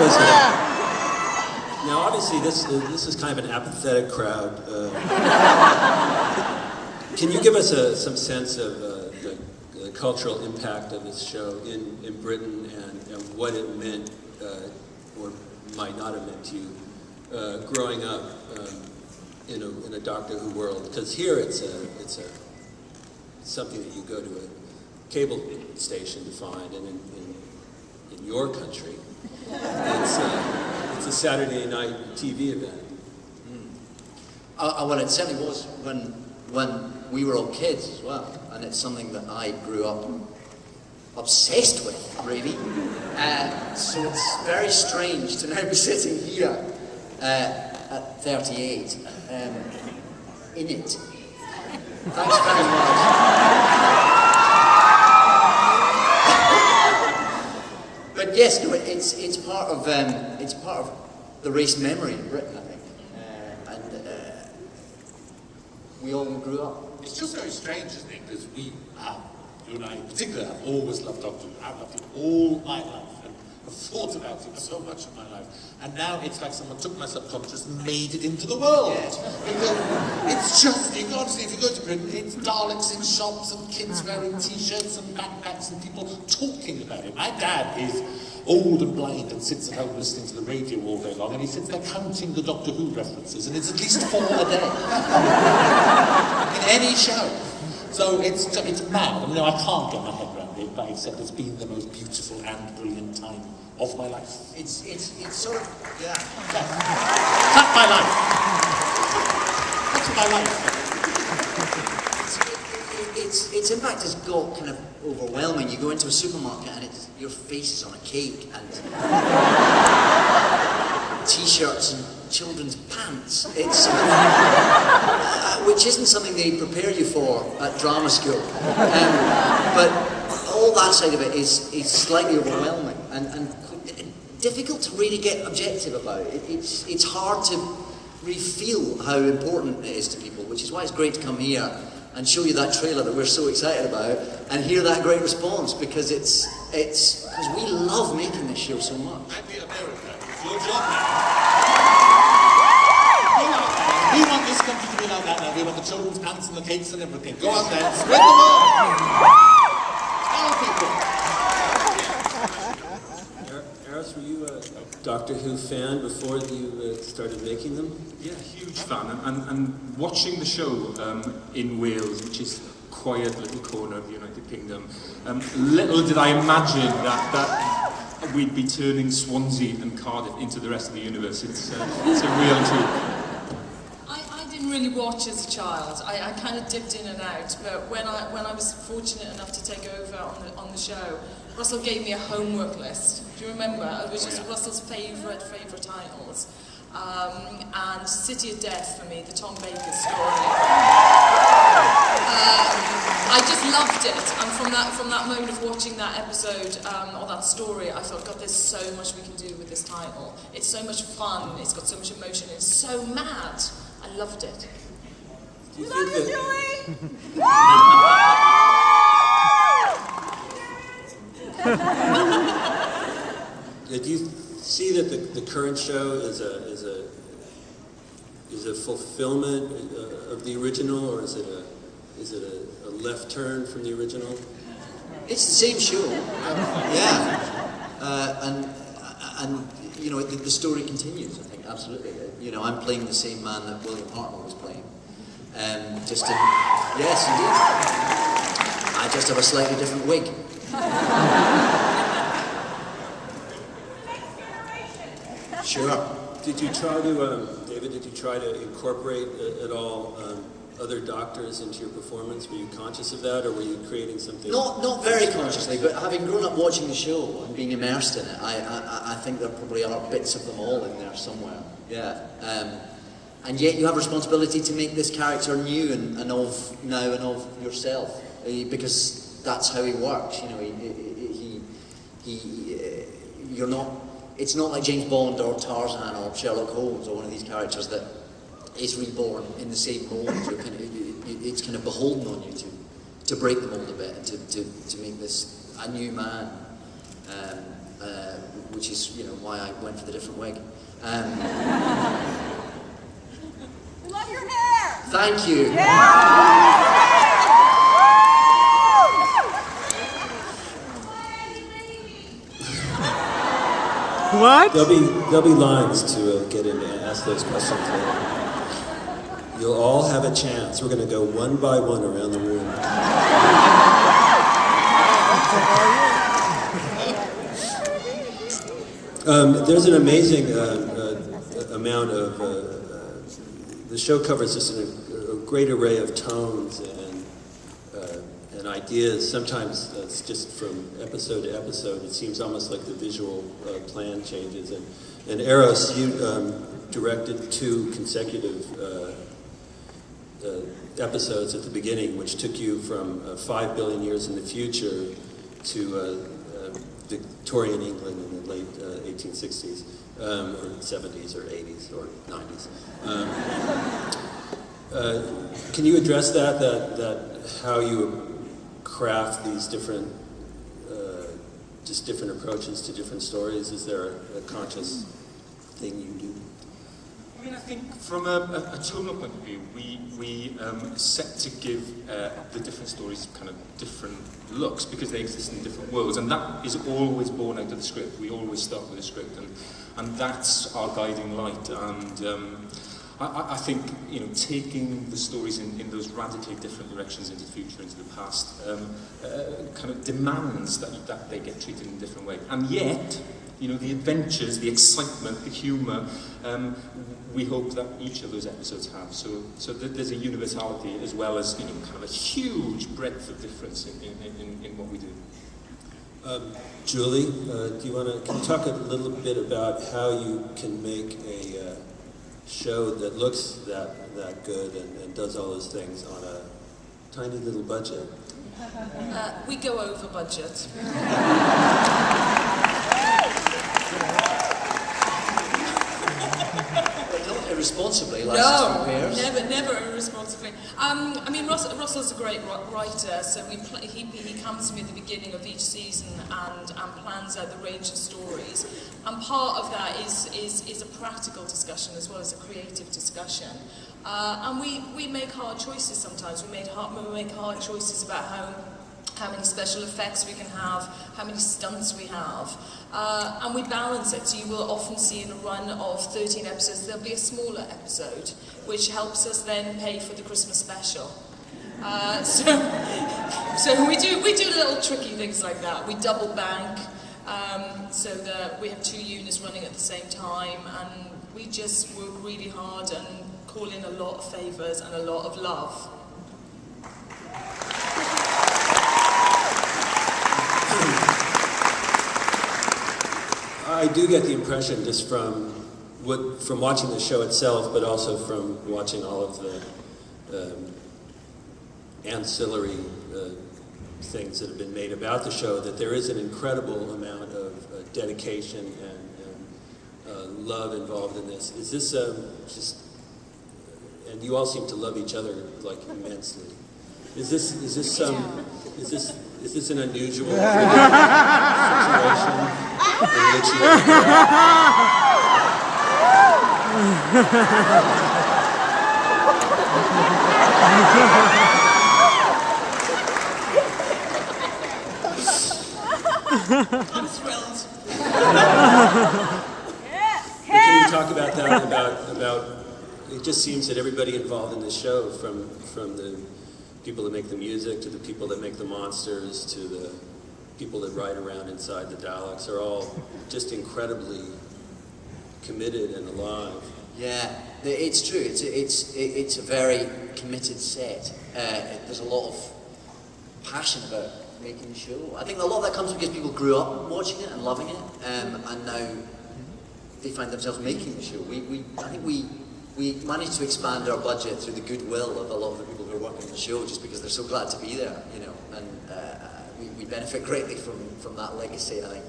was now obviously this is kind of an apathetic crowd. Can you give us some sense of the cultural impact of this show in Britain and what it meant or might not have meant to you growing up in a Doctor Who world? Because here it's something that you go to a cable station to find, and in your country, it's a Saturday night TV event. Well, it certainly was when we were all kids as well, and it's something that I grew up obsessed with, really. So it's very strange to now be sitting here at 38 in it. Thanks very much. But yes, no, it's part of the race memory in Britain, I think, and we all grew up. It's just very strange, isn't it? Because you and I in particular, have always loved Doctor Who. I've loved it all my life and I've thought about it so much of my life. And now it's like someone took my subconscious and made it into the world. Yes. It's just, you got to see, if you go to Britain, it's Daleks in shops and kids wearing t-shirts and backpacks and people talking about it. My dad is old and blind and sits at home listening to the radio all day long, and he sits there counting the Doctor Who references, and it's at least 4 a day. In any show. So it's mad. I mean, I can't get my head around it, but except it's been the most beautiful and brilliant time of my life. It's sort of, yeah. That's my life. That's my life. Its impact has got kind of overwhelming. You go into a supermarket and your face is on a cake and t-shirts and children's pants. It's which isn't something they prepare you for at drama school. But all that side of it is slightly overwhelming and difficult to really get objective about. It's hard to really feel how important it is to people, which is why it's great to come here and show you that trailer that we're so excited about and hear that great response, because it's because we love making this show so much. And the America, it's your job now. We want this country to be like that now. We want the children's pants and the cakes and everything. Go out there and spread the word. Tell people. Eros, were you a Doctor Who fan before you started making them? Yeah, huge fan. And watching the show in Wales, which is a quiet little corner of the United Kingdom, little did I imagine that we'd be turning Swansea and Cardiff into the rest of the universe. It's a real treat. I didn't really watch as a child. I kind of dipped in and out, but when I was fortunate enough to take over on the show, Russell gave me a homework list. Do you remember? Which was Russell's favourite titles. And City of Death for me, the Tom Baker story. I just loved it, and from that moment of watching that episode or that story, I thought, God, there's so much we can do with this title. It's so much fun. It's got so much emotion. It's so mad. I loved it. Do you think that... Do you see that the current show is a fulfillment of the original, or is it a left turn from the original? It's the same show. Yeah. And you know, the story continues, I think, absolutely. You know, I'm playing the same man that William Hartnell was playing. Yes, indeed. I just have a slightly different wig. Sure. Did you try to, David, incorporate at all other doctors into your performance? Were you conscious of that, or were you creating something? Not very consciously, but having grown up watching the show and being immersed in it, I think there probably are bits of them all in there somewhere. Yeah. And yet you have a responsibility to make this character new and of now and of yourself, because that's how he works. You know, you're not. It's not like James Bond or Tarzan or Sherlock Holmes or one of these characters that is reborn in the same mold. It's kind of beholden on you to break the mold a bit and to make this a new man. which is why I went for the different wig. Love your hair! Thank you. What? There'll be lines to get in and ask those questions later. You'll all have a chance. We're going to go one by one around the room. There's an amazing amount of... the show covers just a great array of tones and ideas. Sometimes it's just from episode to episode. It seems almost like the visual plan changes. And Eros, you directed 2 consecutive episodes at the beginning, which took you from 5 billion years in the future to Victorian England in the late 1860s, or 70s, or 80s, or 90s. Can you address that how you craft these different, just different approaches to different stories? Is there a conscious thing you do? I mean, I think from a tonal point of view, we set to give the different stories kind of different looks because they exist in different worlds, and that is always born out of the script. We always start with the script, and that's our guiding light. And I think taking the stories in those radically different directions into the future, into the past, kind of demands that they get treated in a different way, and yet. The adventures, the excitement, the humour, we hope that each of those episodes have. So there's a universality as well as kind of a huge breadth of difference in what we do. Julie, can you talk a little bit about how you can make a show that looks that good and does all those things on a tiny little budget? We go over budget. Irresponsibly, licensed repairs. No, never irresponsibly. I mean, Russell's a great writer, so he comes to me at the beginning of each season and plans out the range of stories. And part of that is a practical discussion as well as a creative discussion. And we make hard choices sometimes. We make hard choices about how many special effects we can have, how many stunts we have, and we balance it. So you will often see in a run of 13 episodes, there'll be a smaller episode, which helps us then pay for the Christmas special. So we do little tricky things like that. We double bank, so that we have 2 units running at the same time, and we just work really hard and call in a lot of favours and a lot of love. I do get the impression, just from watching the show itself, but also from watching all of the ancillary things that have been made about the show, that there is an incredible amount of dedication and love involved in this. Is this just? And you all seem to love each other like immensely. Is this an unusual situation in which you I'm thrilled. Can you talk about that? About it just seems that everybody involved in the show, from the people that make the music, to the people that make the monsters, to the people that ride around inside the Daleks, are all just incredibly committed and alive. Yeah, it's true. It's a very committed set. There's a lot of passion about making the show. I think a lot of that comes because people grew up watching it and loving it, and now they find themselves making the show. I think we managed to expand our budget through the goodwill of a lot of the people who are working on the show, just because they're so glad to be there, and we benefit greatly from that legacy. I think